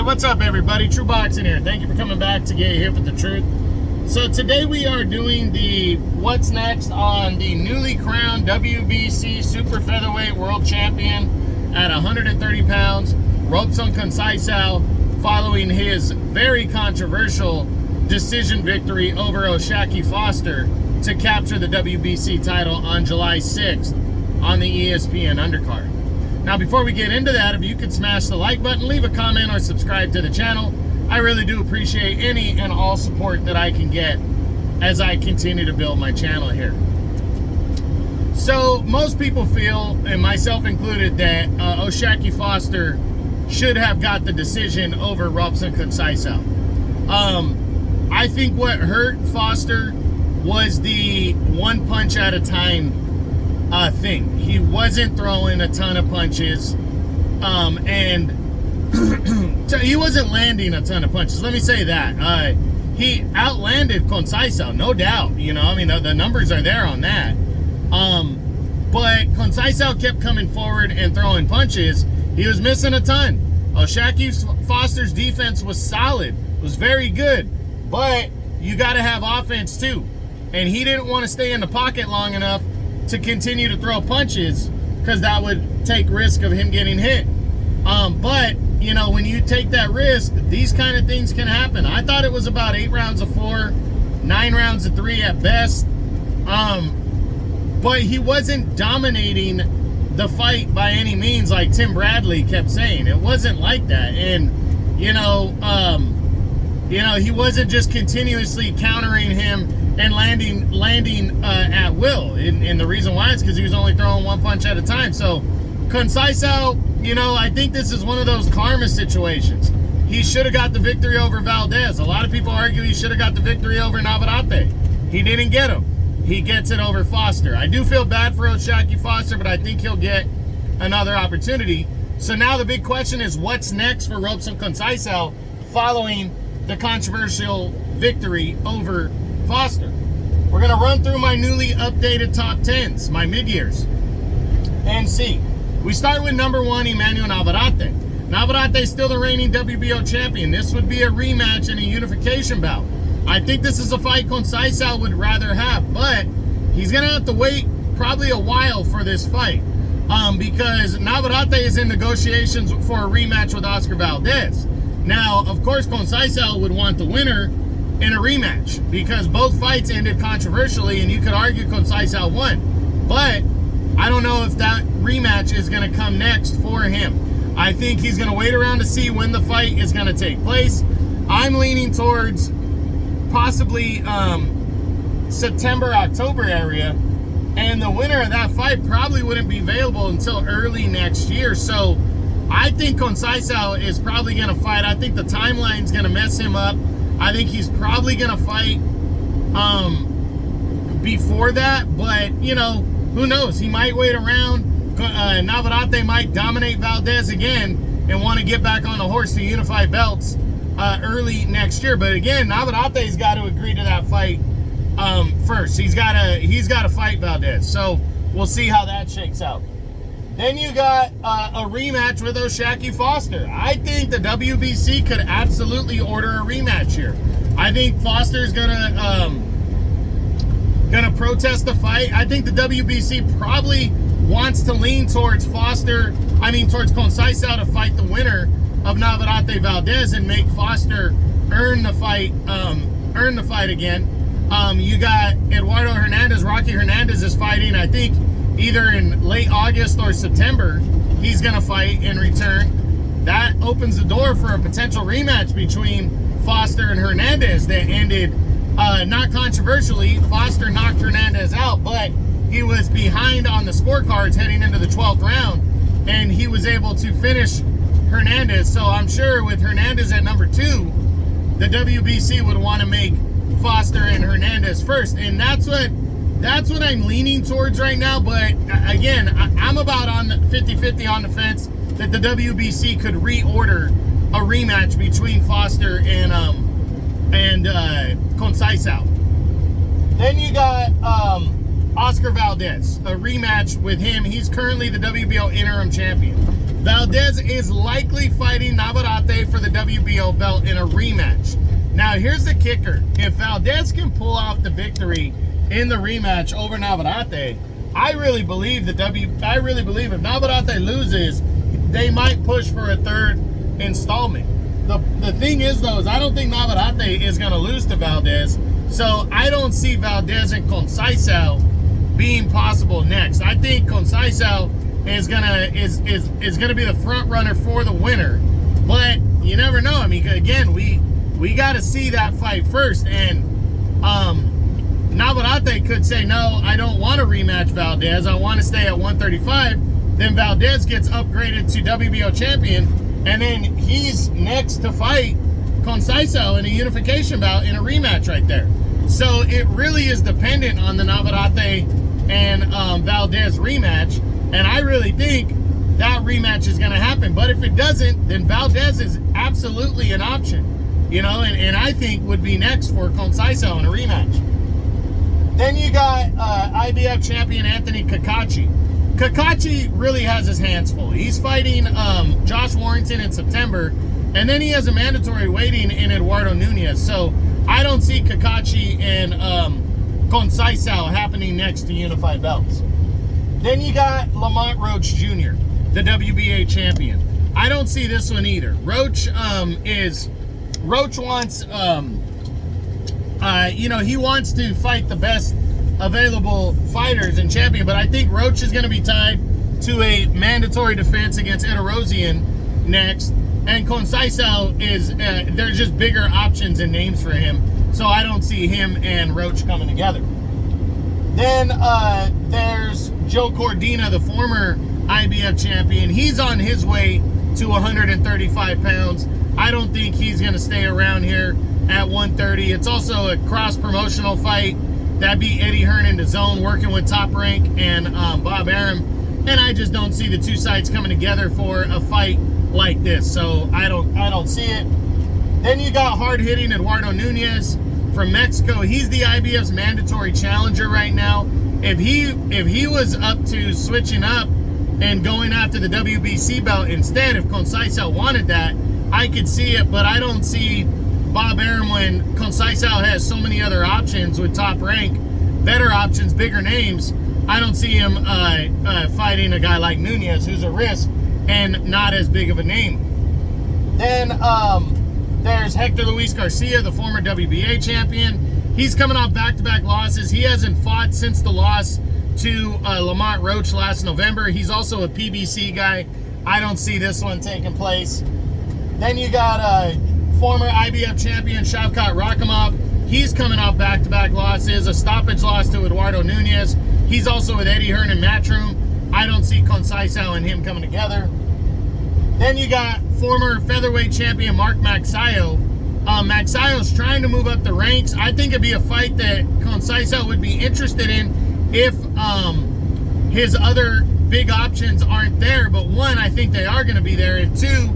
what's up everybody? True Boxing here. Thank you for coming back to get hit with the truth. So today we are doing the what's next on the newly crowned WBC Super Featherweight World Champion at 130 pounds, Robson Conceicao, following his very controversial decision victory over O'Shaquie Foster to capture the WBC title on July 6th on the ESPN undercard. Now, before we get into that, if you could smash the like button, leave a comment, or subscribe to the channel. I really do appreciate any and all support that I can get as I continue to build my channel here. So, most people feel, and myself included, that O'Shaquie Foster should have got the decision over Robson Conceicao. I think what hurt Foster was the one punch at a time thing. He wasn't throwing a ton of punches, and he wasn't landing a ton of punches. Let me say that. He outlanded Conceicao, no doubt. You know, I mean, the numbers are there on that. But Conceicao kept coming forward and throwing punches. He was missing a ton. O'Shaquie Foster's defense was solid, was very good, but you got to have offense too. And he didn't want to stay in the pocket long enough to continue to throw punches, because that would take risk of him getting hit. But, you know, when you take that risk, these kind of things can happen. I thought it was about 8 rounds of 4, 9 rounds of 3 at best. But he wasn't dominating the fight by any means, like Tim Bradley kept saying. It wasn't like that. And, you know, he wasn't just continuously countering him and landing at will. And the reason why is because he was only throwing one punch at a time. So Conceicao, you know, I think this is one of those karma situations. He should have got the victory over Valdez. A lot of people argue he should have got the victory over Navarrete. He didn't get him. He gets it over Foster. I do feel bad for O'Shaquie Foster, but I think he'll get another opportunity. So now the big question is, what's next for Robson Conceicao following the controversial victory over Foster? We're going to run through my newly updated top 10s, my mid-years, and see. We start with number 1, Emmanuel Navarrete. Navarrete is still the reigning WBO champion. This would be a rematch and a unification bout. I think this is a fight Conceicao would rather have, but he's going to have to wait probably a while for this fight, because Navarrete is in negotiations for a rematch with Oscar Valdez. Now, of course, Conceicao would want the winner in a rematch, because both fights ended controversially, and you could argue Conceicao won. But I don't know if that rematch is going to come next for him. I think he's going to wait around to see when the fight is going to take place. I'm leaning towards possibly September, October area, and the winner of that fight probably wouldn't be available until early next year. So I think Conceicao is probably going to fight. I think the timeline's going to mess him up. I think he's probably going to fight before that, but, you know, who knows? He might wait around. Navarrete might dominate Valdez again and want to get back on the horse to unify belts early next year. But again, Navarrete's got to agree to that fight first. He's got to fight Valdez. So we'll see how that shakes out. Then you got a rematch with O'Shaquie Foster. I think the WBC could absolutely order a rematch here. I think Foster's gonna protest the fight. I think the WBC probably wants to lean towards towards Conceicao to fight the winner of Navarrete Valdez and make Foster earn the fight again. You got Eduardo Hernandez. Rocky Hernandez is fighting, I think, either in late August or September. He's going to fight in return. That opens the door for a potential rematch between Foster and Hernandez that ended, not controversially. Foster knocked Hernandez out, but he was behind on the scorecards heading into the 12th round, and he was able to finish Hernandez. So I'm sure with Hernandez at number 2, the WBC would want to make Foster and Hernandez first, and that's what I'm leaning towards right now. But again, I'm about on the 50-50 on the fence that the WBC could reorder a rematch between Foster and Conceicao. Then you got Oscar Valdez, a rematch with him. He's currently the WBO interim champion. Valdez is likely fighting Navarrete for the WBO belt in a rematch. Now, here's the kicker. If Valdez can pull off the victory in the rematch over Navarrete, I really believe if Navarrete loses, they might push for a third installment. The thing is, though, is I don't think Navarrete is going to lose to Valdez, so I don't see Valdez and Conceicao being possible next. I think Conceicao is gonna be the front runner for the winner, but you never know. I mean, again, we got to see that fight first, and Navarrete could say, no, I don't want to rematch Valdez, I want to stay at 135. Then Valdez gets upgraded to WBO champion, and then he's next to fight Conceicao in a unification bout in a rematch right there. So it really is dependent on the Navarrete and Valdez rematch, and I really think that rematch is going to happen. But if it doesn't, then Valdez is absolutely an option, you know, and I think would be next for Conceicao in a rematch. Then you got IBF champion Anthony Cacace. Cacace really has his hands full. He's fighting Josh Warrington in September, and then he has a mandatory waiting in Eduardo Nunez. So I don't see Cacace and Conceicao happening next to unified belts. Then you got Lamont Roach Jr., the WBA champion. I don't see this one either. Roach wants, you know, he wants to fight the best available fighters and champion, but I think Roach is going to be tied to a mandatory defense against Edorosian next, and Conceicao is, there's just bigger options and names for him, so I don't see him and Roach coming together. Then there's Joe Cordina, the former IBF champion. He's on his way to 135 pounds. I don't think he's going to stay around here at 130. It's also a cross-promotional fight. That'd be Eddie Hearn in the zone working with Top Rank and Bob Arum. And I just don't see the two sides coming together for a fight like this. So I don't see it. Then you got hard-hitting Eduardo Nunez from Mexico. He's the IBF's mandatory challenger right now. If he was up to switching up and going after the WBC belt instead, if Conceicao wanted that, I could see it, but I don't see Bob Arum when Conceicao has so many other options with Top Rank, better options, bigger names. I don't see him fighting a guy like Nunez, who's a risk and not as big of a name. Then there's Hector Luis Garcia, the former WBA champion. He's coming off back-to-back losses. He hasn't fought since the loss to Lamont Roach last November. He's also a PBC guy. I don't see this one taking place. Then you got former IBF champion Shavkat Rakhimov. He's coming off back-to-back losses, a stoppage loss to Eduardo Nunez. He's also with Eddie Hearn and Matchroom. I don't see Conceicao and him coming together. Then you got former featherweight champion Mark Magsayo. Magsayo's trying to move up the ranks. I think it'd be a fight that Conceicao would be interested in if his other big options aren't there. But one, I think they are going to be there, and two,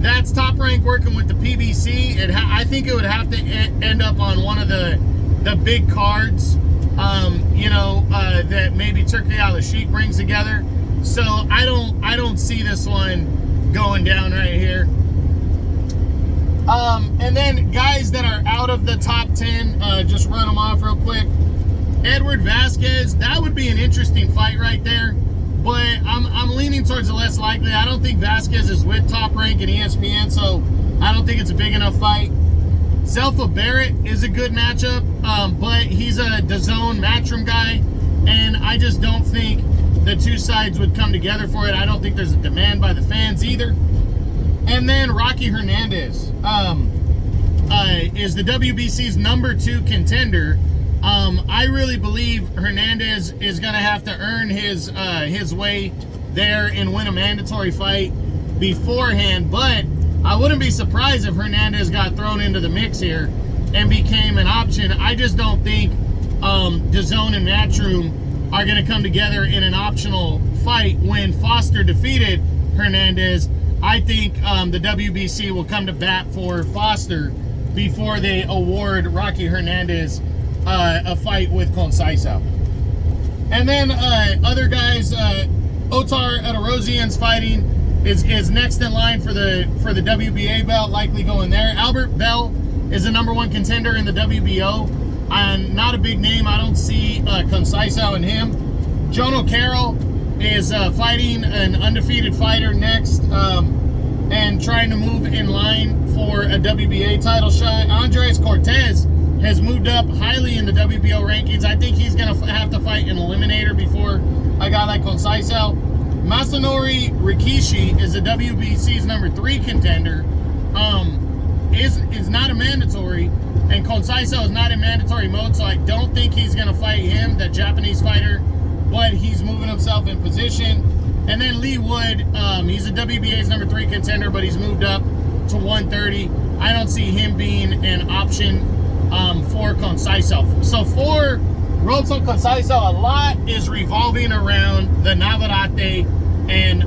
that's Top Rank working with the PBC. I think it would have to end up on one of the big cards, you know, that maybe Turki Al-Sheikh brings together. So I don't see this one going down right here. And then guys that are out of the top 10, just run them off real quick. Edward Vasquez, that would be an interesting fight right there, but I'm leaning towards the less likely. I don't think Vasquez is with Top Rank and ESPN, so I don't think it's a big enough fight. Zelfa Barrett is a good matchup, but he's a DAZN Matchroom guy, and I just don't think the two sides would come together for it. I don't think there's a demand by the fans either. And then Rocky Hernandez is the WBC's #2 contender. I really believe Hernandez is going to have to earn his way there and win a mandatory fight beforehand, but I wouldn't be surprised if Hernandez got thrown into the mix here and became an option. I just don't think DAZN and Matchroom are going to come together in an optional fight. When Foster defeated Hernandez, I think the WBC will come to bat for Foster before they award Rocky Hernandez a fight with Conceicao. And then other guys, Otar Edorosian's fighting is next in line for the WBA belt, likely going there. Albert Bell is the #1 contender in the WBO, and not a big name. I don't see Conceicao in him. John O'Carroll is fighting an undefeated fighter next, and trying to move in line for a WBA title shot. Andres Cortez has moved up highly in the WBO rankings. I think he's going to have to fight an eliminator before a guy like Conceicao. Masanori Rikishi is the WBC's #3 contender. Is not a mandatory, and Conceicao is not in mandatory mode, so I don't think he's going to fight him, that Japanese fighter, but he's moving himself in position. And then Lee Wood, he's a WBA's #3 contender, but he's moved up to 130. I don't see him being an option for Conceicao. So for Robson Conceicao, a lot is revolving around the Navarrete and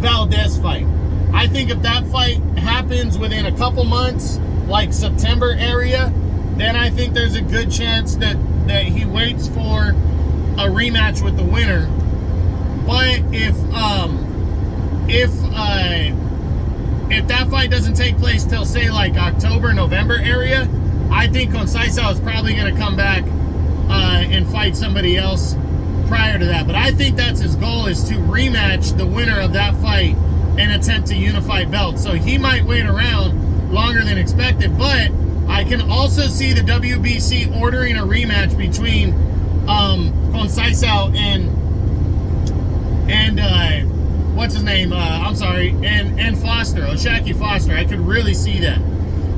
Valdez fight. I think if that fight happens within a couple months, like September area, then I think there's a good chance that he waits for a rematch with the winner. But if that fight doesn't take place till, say, like October, November area, I think Conceicao is probably going to come back and fight somebody else prior to that. But I think that's his goal, is to rematch the winner of that fight and attempt to unify belts. So he might wait around longer than expected, but I can also see the WBC ordering a rematch between Conceicao and what's his name? And Foster, Oshaki Foster. I could really see that.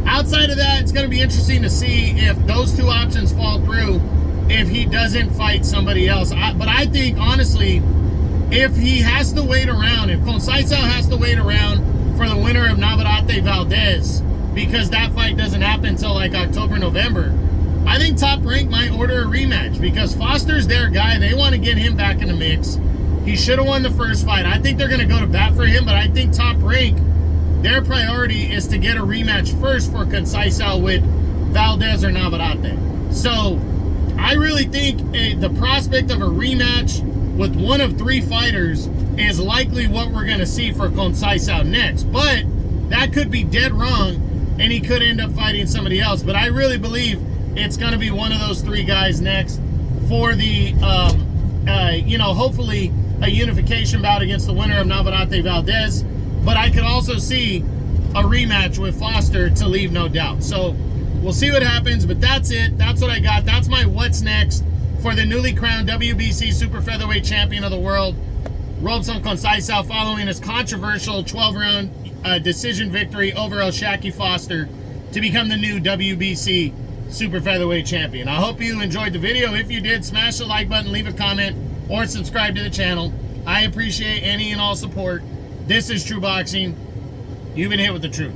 Outside of that, it's going to be interesting to see if those two options fall through, if he doesn't fight somebody else. But I think, honestly, if he has to wait around, if Conceicao has to wait around for the winner of Navarrete Valdez, because that fight doesn't happen until like October, November, I think Top Rank might order a rematch, because Foster's their guy. They want to get him back in the mix. He should have won the first fight. I think they're going to go to bat for him, but I think Top Rank, their priority is to get a rematch first for Conceicao with Valdez or Navarrete. So I really think the prospect of a rematch with one of 3 fighters is likely what we're going to see for Conceicao next. But that could be dead wrong, and he could end up fighting somebody else. But I really believe it's going to be one of those 3 guys next for the, hopefully a unification bout against the winner of Navarrete Valdez. But I could also see a rematch with Foster, to leave no doubt. So we'll see what happens, but that's it. That's what I got. That's my what's next for the newly crowned WBC Super Featherweight Champion of the world, Robson Conceicao, following his controversial 12-round decision victory over Oshaki Foster to become the new WBC Super Featherweight Champion. I hope you enjoyed the video. If you did, smash the like button, leave a comment, or subscribe to the channel. I appreciate any and all support. This is True Boxing. You've been hit with the truth.